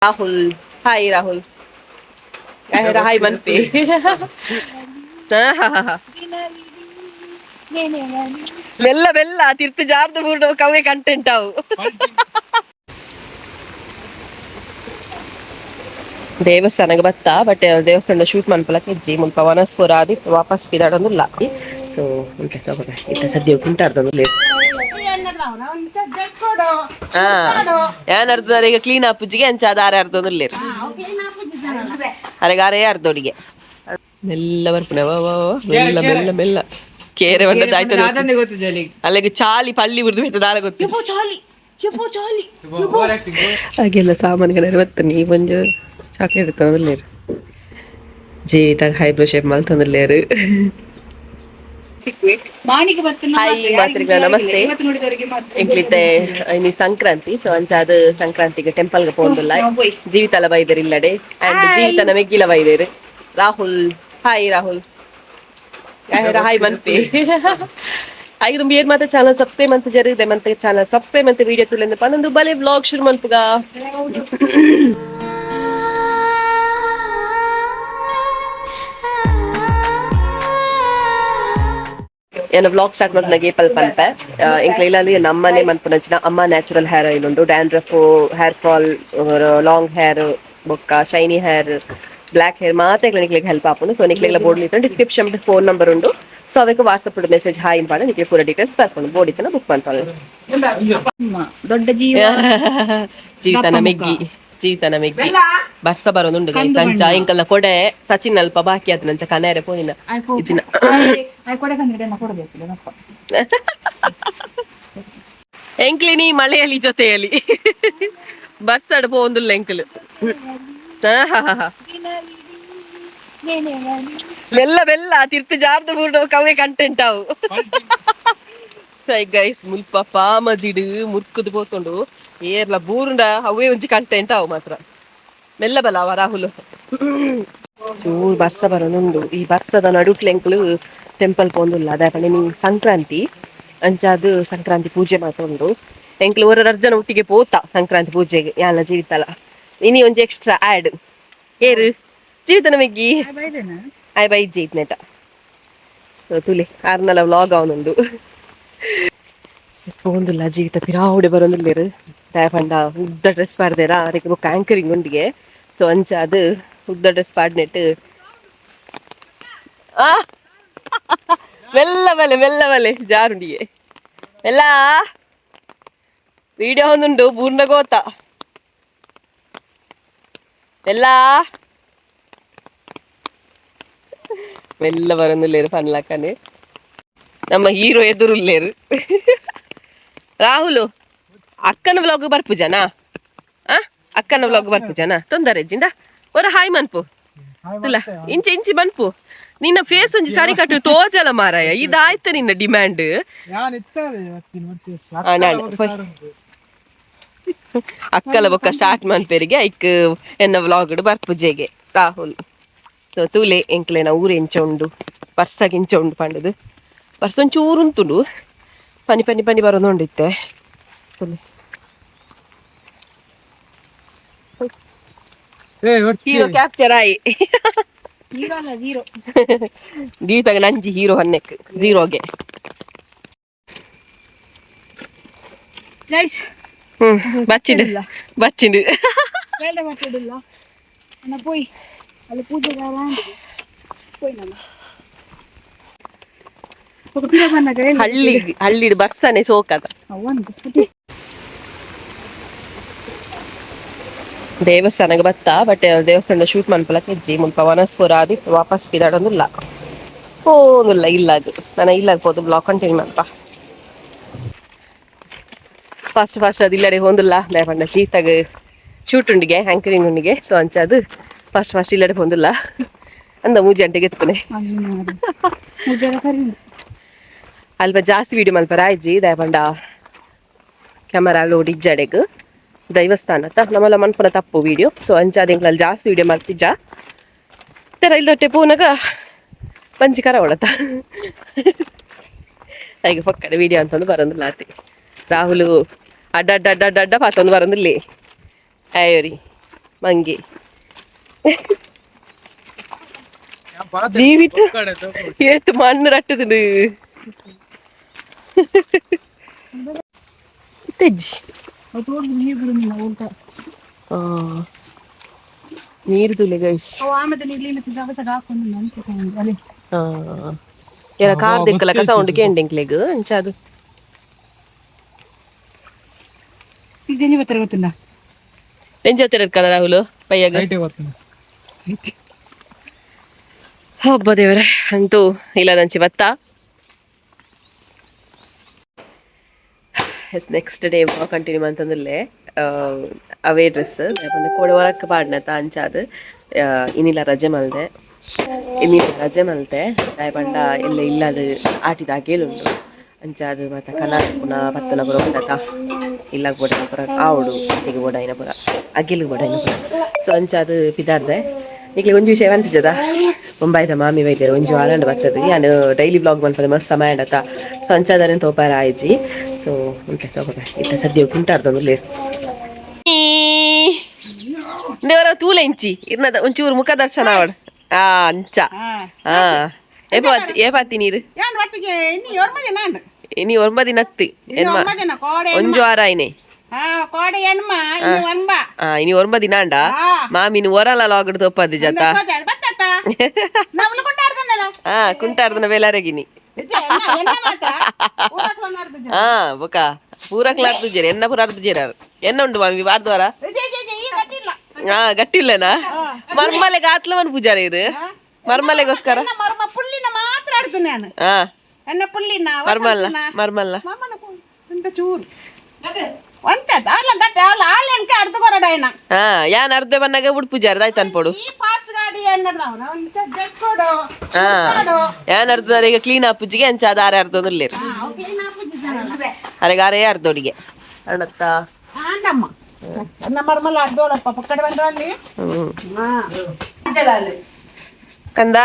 Rahul hi Rahul hi ಮನ್ಪೆ ಮೆಲ್ಲ ಮೆಲ್ಲ ತಿರ್ತು ಜಾರ್ದು ಬೂರ್ಡು ಕವೆ content ಅವು ದೇವಸ್ಥಾನಕ್ಕೆ ಬತ್ತ ಬಟ್ ದೇವಸ್ಥಾನದ ಶೂಟ್ ಮನ್ಪಲಕ್ಕೆ ಹೆಜ್ಜಿ ಮುಲ್ಪ ವನಸ್ಪುರ ಆದಿ ವಾಪಸ್ ಪಿದಾಡೋದಿಲ್ಲ ಸೊ ಇತ್ತ ಸದ್ಯ ಉಂಟಾರ್ದೊಂದು ಏನ್ ಅರ್ಧ ಈಗ ಕ್ಲೀನ್ ಆಪುಜಿಗೆ ಅಂಚ ದಾರ ಅರ್ಧೊಂದು ಅರೆಗಾರೇ ಅರ್ಧೋಡಿಗೆ ಮೆಲ್ಲ ಬರ್ಪುನೆ ಮೆಲ್ಲ ಮೆಲ್ಲ ಮೆಲ್ಲ ಕೇರೆ ಬಂದದ್ದು ಆಯ್ತು ಅಲ್ಲಿಗೆ ಚಾಲಿ ಪಳ್ಳಿ ಬಿಡ್ದು ಬಿಟ್ಟು ದಾರ ಗೊತ್ತು ಹಾಗೆಲ್ಲ ಸಾಮಾನುಗಳು ಬರ್ತನೆ ಈ ಒಂದು ಚಾಕ್ಲೇಟ್ ತಂದಿಲ್ಲೇರು ಜೀವಿತಾಗ ಹೈಬ್ರೋ ಶೇಪ್ ಮಾಡಿ ತಂದಿಲ್ಲೇರು ಹಾಯ್ ಮಾತ್ರಿಗಳ ನಮಸ್ತೆ ಎಂಕ್ಲಿತ್ತೆ ಇನ್ನು ಸಂಕ್ರಾಂತಿ ಸೊ ಅಂಚಾದ ಸಂಕ್ರಾಂತಿಗೆ ಟೆಂಪಲ್ಗೆ ಪೋಂದುಲ್ಲ ಜೀವಿತಲ ಬೈದೇರು ಇಲ್ಲಡೆ ಅಂಡ್ ಜೀವಿತನ ಮೆಗ್ಗಿಲ ಬೈದೇರು ರಾಹುಲ್ ಹಾಯ್ ರಾಹುಲ್ ಹಾಯ್ ಮನ್ಪೆ ಹಾಗೆ ತುಂಬ ಏನ್ ಮಾತ್ರ ಚಾನಲ್ ಸಬ್ಸ್ಕ್ರೈಬ್ ಅಂತ ಜರಿದೆ ಮತ್ತೆ ಚಾನಲ್ ಸಬ್ಸ್ಕ್ರೈಬ್ ಅಂತ ವಿಡಿಯೋ ತುಳಿಂದ ಪನ್ನೊಂದು ಬಲೆ ವ್ಲಾಗ್ ಶುರು ಮಲ್ಪುಗ ಏನು ವ್ಲಾಗ್ ಸ್ಟಾರ್ಟ್ ಮಾಡ್ತಾನೆ ಗೇಪಲ್ ಪಂಪೆ ಇಂಕ್ಲೈಲಲ್ಲಿ ನಮ್ಮನೆ ಮನ್ಪುನಂಚಿನ ಅಮ್ಮ ನ್ಯಾಚುರಲ್ ಹೇರ್ ಆಯಿಲ್ ಉಂಟು dandruff hair fall long hair ಬೊಕ್ಕ ಶೈನಿ ಹೇರ್ ಬ್ಲಾಕ್ ಹೇರ್ ಮಾತ್ರ ನಿಕ್ಲಿಗೆ ಹೆಲ್ಪ್ ಆಪುಂಡು ಸೊ ನಿಕ್ಲೆಲ್ಲ ಬೋರ್ಡ್ ಇತ್ತು ಡಿಸ್ಕ್ರಿಪ್ಷನ್ ಫೋನ್ ನಂಬರ್ ಉಂಟು ಸೊ ಅದಕ್ಕೆ ವಾಟ್ಸಪ್ ಮೆಸೇಜ್ ಹಾಯ್ ಮಾಡಿ ನಿಮಗೆ ಪೂರ ಡೀಟೇಲ್ಸ್ ಬರ್ಕೊಂಡು ಬೋರ್ಡ್ ಇತ್ತನ ಬುಕ್ ಮಾಡ್ತಾಳೆ ದೊಡ್ಡ ಜೀವಿತನ ಮೆಗ್ಗಿ ಜೀವಿತನ ಮೆಗ್ಗಿ ಬರ್ಸ ಬರೋದುಂಡು ಸಂಚ ಇಂಕಲ್ನ ಕೊಡೆ ಸಚಿನ್ ಅಲ್ಪ ಬಾಕಿ ಆದ ನಂಚ ಕನೇರೆ ಪೋಯಿನ ಎಂಕ್ಲಿನಿ ಮಳೆಯಲ್ಲಿ ಜೊತೆಯಲ್ಲಿ ಬರ್ಸಡ್ ಪೋಂದುಲ್ಲ ಎಂಕಲು ಮೆಲ್ಲ ಮೆಲ್ಲ ತಿರ್ತು ಜಾರ್ದು ಬೂರ್ಡು ಕವೆ ಕಂಟೆಂಟ್ ಅವು ಸೈ ಗೈಸ್ ಮುಲ್ಪ ಪಾಮಜಿಡು ಮುರ್ಕುದು ಪೋತುಂಡು ಏರ್ಲ ಬೂರುಂಡ ಅವೇ ಒಂಜಿ ಕಂಟೆಂಟ್ ಅವು ಮಾತ್ರ ಮೆಲ್ಲ ಬಲ ಅವ ರಾಹುಲ್ ಚೂರು ಬರ್ಸ ಬರೋನುಂಡು ಈ ಬರ್ಸದ ನಡುಕ್ಲೆಂಕ್ಲು ಟೆಂಪಲ್ ಪೋಂದುಲ್ಲ ಅದೇ ನೀ ಸಂಕ್ರಾಂತಿ ಅಂಚಾದು ಸಂಕ್ರಾಂತಿ ಪೂಜೆ ಮಾತುಂಡು ಎಂಕ್ಲು ಒಂದು ಅರ್ಜನ ಒಟ್ಟಿಗೆ ಪೋತ ಸಂಕ್ರಾಂತಿ ಪೂಜೆಗೆ ಯಾನ ಜೀವಿತಲ ಇನಿ ಒಂಜಿ ಎಕ್ಸ್ಟ್ರಾ ಆ್ಯಡ್ ಏರು ಜೀವಿತನ ಮೆಗ್ಗಿ ಆಯ್ ಬೈ ಜೀತ್ನೆಟ ಸೊ ತುಲಿ ಆರ್ನಲ ವ್ಲಾಗ್ ಅವನುಂಡು ಪೋಂದುಲ್ಲ ಜೀವಿತ ಪಿರಾವುಡೆ ಬರೋಂದುಲ್ಲೇರು ಪಂಡ ಉದ್ದ ಡ್ರೆಸ್ ಪಾಡ್ದೇರ ಅದಕ್ಕೆ ಬೊಕ್ಕ ಆಂಕರಿಂಗ್ ಉಂಡಿಗೆ ಸೊ ಅಂಚ ಅದು ಉದ್ದ ಡ್ರೆಸ್ ಪಾಡ್ನೆಟ್ಟು ಮೆಲ್ಲ ಬಲೆ ಜಾರುಂಡಿಗೆ ಎಲ್ಲ ವಿಡಿಯೋ ಹೊಂದುಂಡು ಬೂರ್ನ ಗೋತ ಎಲ್ಲ ಮೆಲ್ಲ ಬರೋಂದುಲ್ಲೇರು ಪನ್ಲಕ್ಕನೆ ನಮ್ಮ ಹೀರೋ ಎದುರುಲ್ಲೇರು ರಾಹುಲು ಅಕ್ಕನ ವ್ಲಾಗ್ ಬರ್ಪುಜನಾ ಅಕ್ಕನ ವ್ಲಾಗ್ ಬರ್ಪುಜನಾ ತೊಂದರೆ ಅಜ್ಜಿಂದ ಒರ ಹಾಯ್ ಮನ್ಪು ಇಲ್ಲ ಇಂಚಿ ಬನ್ಪು ನಿನ್ನ ಫೇಸ್ ಒಂಜಿ ಸಾರಿ ಕಟ್ಟು ತೋಜಲ ಮಾರಾಯ ಇದಾಯ್ತ ನಿನ್ನ ಡಿಮ್ಯಾಂಡ್ ಅಕ್ಕಲ ಬೊಕ್ಕ ಸ್ಟಾರ್ಟ್ ಮನ್ಪೇರಿಗೆ ಐಕ್ ಎನ್ನ ವ್ಲಾಗ್ ಬರ್ಪುಜೆಗೆ ರಾಹುಲ್ ಸೊ ತೂಲೆ ಎಂಕ್ಲೆನ ಊರು ಎಂಚ ಉಂಡು ಬರ್ಸಾಗ ಇಂಚ ಉಂಡು ಪಂಡದು ಬರ್ಸ ಒಂಚೂರು ಉಂಟುಂಡು ಪನಿ ಬರೋದೊಂಡಿತ್ತೆ ತುಲೆ ಹೀರೋ ಕ್ಯಾಪ್ಚರ್ ಆಯಿ ಜೀವಿತಾಗ ನಂಜಿ ಹೀರೋ ಹನ್ನೆಕ್ ಜೀರೋಗೆ ಬಚ್ಚಿಂಡು ಹಳ್ಳಿ ಬರ್ಸನೆ ಸೋಕದ ದೇವಸ್ಥಾನಕ್ಕೆ ಬತ್ತ ಬಟ್ ದೇವಸ್ಥಾನದ ಶೂಟ್ ಮನ್ಪಲಕ್ಕೆ ಹೆಜ್ಜಿ ಮುಲ್ಪ ವನಸ್ಪುರ ಆದಿ ವಾಪಸ್ ಪಿದಾಡೋದಿಲ್ಲ ಹೋಗುಲ್ಲ ಇಲ್ಲಾಗ ನಾನು ಇಲ್ಲಾಗ ಹೋದು ಬ್ಲಾಗ್ ಕಂಟಿನ್ಯೂ ಮಾಡಪ್ಪ ಫಾಸ್ಟ್ ಅದು ಇಲ್ಲಡೆ ಹೊಂದಿಲ್ಲ ದಯಪಂಡ ಚೀತಾಗ ಶೂಟ್ ಉಂಡಿಗೆ ಆಂಕರಿಂಗ್ ಉಂಡಿಗೆ ಸೊ ಅಂಚದು ಫಾಸ್ಟ್ ಇಲ್ಲಡೆ ಹೊಂದಿಲ್ಲ ಅಂದ ಮೂಜಿ ಗಂಟೆಗೆ ಎತ್ತುನೆ ಅಲ್ಪ ಜಾಸ್ತಿ ವಿಡಿಯೋ ಮಲ್ಪರ ಆಯ್ಜಿ ದಯಪಂಡ ಕ್ಯಾಮರಾ ಲೋಡ್ ಇಜ್ಜಡೆಗ್ ದೈವಸ್ಥಾನ ನಮ್ಮಲ್ಲ ಮನ್ಪುನ ತಪ್ಪು ವಿಡಿಯೋ ಸೊ ಅಂಚಾದಿಂಗ್ಲಲ್ಲಿ ಜಾಸ್ತಿ ವಿಡಿಯೋ ಮಲ್ತಿಜ್ಜ ತರ ಇಲ್ದೊಟ್ಟೆ ಪೂನಾಗ ಪಂಚಿ ಕರ ಒಳತ ಹಾಗೆ ಪಕ್ಕದ ವಿಡಿಯೋ ಅಂತಂದು ಬರೋದಿಲ್ಲ ಆತಿ ರಾಹುಲ್ ಅಡ್ಡ ಪಾತೊಂದು ಬರೋದಿಲ್ಲ ಅಯ್ಯೋರಿ ಮಂಗೆ ಜೀವಿತ ಏತ್ ಮಣ್ಣು ರಟ್ಟದು ತೆಜ್ಜಿ ನೀರು ತುಲೆ ಗೈಸ್ ಎಲ್ಲ ಕಾರ್ ದಿಕ್ಕಲಕ ಸೌಂಡ್ ಕೇಂಡಿಂಕ್ಲೆಗ್ ಅಂಚಾದು ಎಂಜಾತಿರ ಇರ್ಕಲ್ಲ ರಾಹುಲ್ ಪಯ್ಯಾಗ ಹಬ್ಬ ದೇವರೇ ಅಂತೂ ಇಲ್ಲದಂಚಿ ಬತ್ತ ನೆಕ್ಸ್ಟ್ ಡೇ ಕಂಟಿನ್ಯೂ ಅಂತಂದಿಲ್ಲೇ ಅವೇ ಡ್ರೆಸ್ ಕೋಡೆ ಒಳಕ್ಕೆ ಪಾಡ್ನತ ಅಂಚಾದು ಇನ್ನಿಲ್ಲ ರಜೆ ಮಲ್ದೆ ಇನ್ನಿಲ್ಲ ರಜೆ ಮಲ್ತೆ ಪಂಡ ಎಲ್ಲ ಇಲ್ಲದ ಆಟಿದ ಆಗೇಲುಂಟು ಅಂಚಾದು ಮತ್ತೆ ಕಲರ್ ಪುನ ಪತ್ತನ ಪುರ ಉಂಡತ ಇಲ್ಲ ಬೋಡೈನ ಪುರ ಆವಡು ಅತ್ತಿಗೆ ಬೋಡೈನ ಪುರ ಅಗಿಲು ಬೋಡೈನ ಪುರ ಸೊ ಅಂಚಾದು ಪಿದಾರ್ದೆ ಈಗ ಒಂದು ವಿಷಯ ಅಂತಿದ್ದದ ಮುಂಬೈದ ಮಾಮಿ ವೈದ್ಯರು ಒಂಜು ಆಳಂಡು ಬರ್ತದೆ ನಾನು ಡೈಲಿ ಬ್ಲಾಗ್ ಮಾಡ್ತಾರೆ ಮಸ್ತ್ ಸಮಯ ಆಡತ್ತ ಸೊ ಅಂಚಾದನೆ ತೋಪಾರ ಆಯ್ಜಿ ಸೊ ಉಂಟೆ ತಗೋಬ ಇತ್ತ ಸದ್ಯ ಕುಂಟಾರ್ದಲ್ಲಿ ದೇವರ ತೂಲೆ ಇಂಚಿ ಇರ್ನದ ಒಂಚೂರು ಮುಖ ದರ್ಶನ ಅವಡು ಅಂಚ ಏಪಾತಿ ನೀರು ಇನಿ 9 ದಿನತ್ತಿ ಒಂಜು ವಾರ ಆಯ್ನೆ ಇನಿ 9 ದಿನ ಅಂಡ ಮಾಮಿನ ಒರಲ ಲಾಗಡ್ ತೋಪದ್ದು ಜತ ಕುಂಟಾರ್ದನ ಬೇಲಾರೆಗಿನಿ ಬೊಕ ಪೂರ ಕ್ಲಾರ್ ತುಜೇರಿ ಎನ್ನ ಪೂರ ತುಜೇರಾರು ಎನ್ನ ಉಂಡು ಮಾಮಿ ಬಾರ್ದ್ವಾರ ಗಟ್ಟಿಲ್ಲನಾ ಮರ್ಮಲೆಗೆ ಆತ್ಲವನ್ ಪೂಜಾರ ಇರು ಮರ್ಮಲೆಗೋಸ್ಕರ ಮರ್ಮಲ್ಲ ಮರ್ಮಲ್ಲ ಯಾನ್ ಅರ್ಧ ಬನ್ನಾಗ ಉಡ್ ಪೂಜಾರ ಆಯ್ತು ಅನ್ಪೋಡು ಯಾನ್ ಅರ್ಧ ಈಗ ಕ್ಲೀನ್ ಆ ಪೂಜಿಗೆ ಅಂಚ ಅದ ಆರೆ ಅರ್ಧದಲ್ಲೇರು ಅರೆಗೆ ಆರೇ ಅರ್ಧೋಡಿಗೆ ಅಣ್ಣತ್ತ ಕಂದ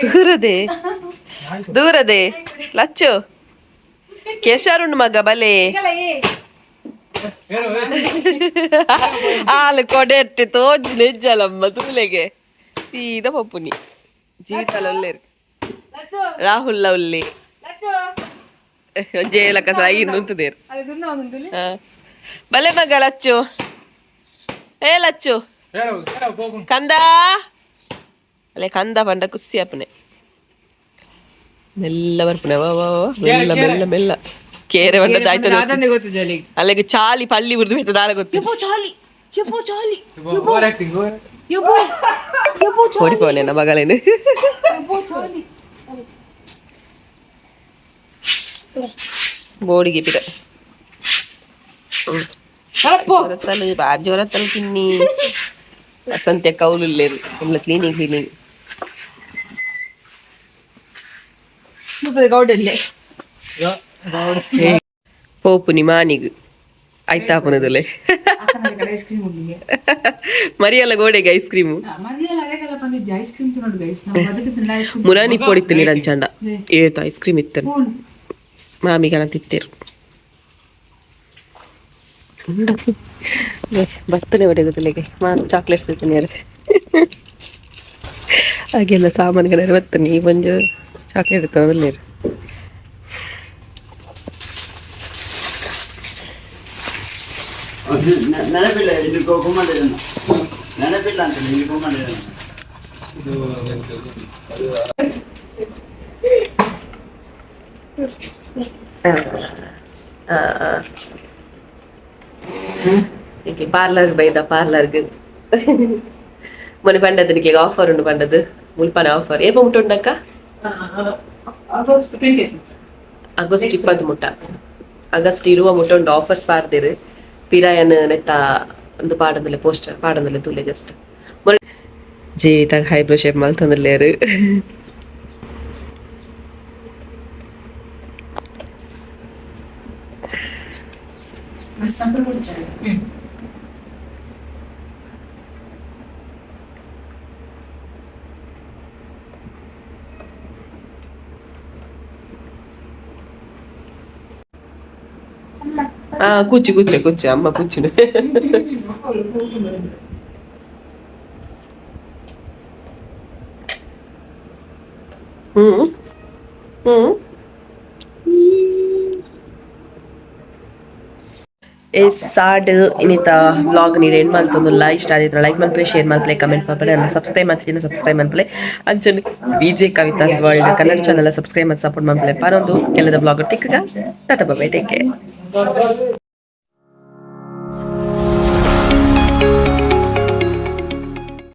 ದೂರದೆ ದೂರದೆ ಲಚ್ಚು ಕೆಶರುಂಡು ಮಗ ಬಲೆ ಹಾಲು ಕೊಡೆ ಎಟ್ಟಿ ತೋಜ್ ನೆಜ್ಜಲಮ್ಮ ತೂಲೆಗೆ ಸೀದಾ ಪಪ್ಪುನಿ ಜೀವಿತಲ ಒಳ್ಳೆ ರಾಹುಲ್ ಉಲ್ಲಿ ಜೇಲಕ ಸಾಯಿ ನುಂತದೇರು ಬಲೆ ಮಗ ಲಚ್ಚು ಏ ಲಚ್ಚು ಕಂದ ಅಲ್ಲೇ ಕಂದ ಪಂಡ ಕುಸ್ಸಿ ಅಪ್ಪನೆ ಮೆಲ್ಲ ಬರ್ಪನೆ ಮೆಲ್ಲ ಮೆಲ್ಲ ಮೆಲ್ಲ ಕೇರೆ ಬಂದದ್ದು ಆಯ್ತದ ಅಲ್ಲಿಗೆ ಚಾಲಿ ಪಳ್ಳಿ ಬಿಡ್ದು ಬಿಟ್ಟು ದಾಳ ಗೊತ್ತು ಓಡಿಪೋನೆ ನಮ್ಮ ಮಗಳೇನು ಬೋಡಿಗೆ ಪಿರ ಜೋರತ್ತಲು ಬಾರಿ ಜೋರತ್ತಲು ತಿನ್ನಿ ಸಂತೆ ಕೌಲು ಇಲ್ಲೇರು ಎಲ್ಲ ಕ್ಲೀನಿಂಗ್ ಪೋಪುನಿ ಮಾನಿಗ್ ಆಯ್ತಾಪನದಲ್ಲೇ ಮರಿಯಲ್ಲ ಗೋಡೆಗೆ ಐಸ್ ಕ್ರೀಮು ಮುರಾನಿ ಪೊಡಿತ್ತು ನಿರಂಚಂಡ ಏತು ಐಸ್ ಕ್ರೀಮ್ ಇತ್ತನು ಮಾಮಿಗೆಲ್ಲ ತಿತ್ತೇರು ಬರ್ತನೆ ಹೊಡೆ ಗೊತ್ತಲೆಗೆ ಚಾಕ್ಲೇಟ್ಸ್ ತಿಂತೀನಿ ಹಾಗೆಲ್ಲ ಸಾಮಾನುಗಳ ಬರ್ತನೆ ಈ ಬಂದು ಚಾಕ್ಲೇಟ್ ಇರ್ತಾವೆ ಅದಲ್ಲೇ ನೆನಪಿಲ್ಲ ಇಲ್ಲಿ ನೆನಪಿಲ್ಲ ಅಂತ ಇಲ್ಲಿ ಪಾರ್ಲರ್ ಬೈದ ಪಾರ್ಲರ್ಗೆ ಮೊನ್ನೆ ಪಂಡದನಿಗೆ ಆಫರ್ ಉಂಟು ಪಂಡದು ಮುಲ್ಪನ ಆಫರ್ ಏಪ ಮುಟ್ಟ ಉಂಟಕ್ಕ ಆಗಸ್ಟ್ 20 ಮುಟ್ಟ ಆಗಸ್ಟ್ 20 ಮುಟ್ಟ ಉಂಟು ಆಫರ್ಸ್ ಪಾರ್ದಿರು ಪಿರಾಯನ್ ನೆತ್ತ ಒಂದು ಪಾಡದಲ್ಲೇ ಪೋಸ್ಟರ್ ಪಾಡದಲ್ಲೇ ತೂಲೆ ಜಸ್ಟ್ ಜೀವಿತ ಹೈಬ್ರೋ ಶೇಪ್ ಮಲ್ತಂದಲ್ಲೇರು ಕೂಚು ಅಮ್ಮ ಕೂಚುಡು ಸಾಡ್ ಇನ್ನಿತ ವ್ಲಾಗ್ ನೀರು ಏನು ಮಲ್ತೊಂದುಲ್ಲ ಇಷ್ಟ ಆದಿದ್ರೆ ಲೈಕ್ ಮಲ್ಪಲೆ ಶೇರ್ ಮಲ್ಪಲೆ ಕಮೆಂಟ್ ಮಲ್ಪಲೆ ನನ್ನ ಸಬ್ಸ್ಕ್ರೈಬ್ ಮಲ್ಪಲೆ ಅಂಚನೆ VJ Kavitha's world Kannada channel subscribe ಮತ್ತು ಸಪೋರ್ಟ್ ಮಲ್ಪಲೆ ಪಾರೊಂದು ಕೆಲದ ವ್ಲಾಗ್ ತಿಕ್ಕಗ ಟಾಟಾ ಬಾಯ್ ಟೇಕ್ ಕೇರ್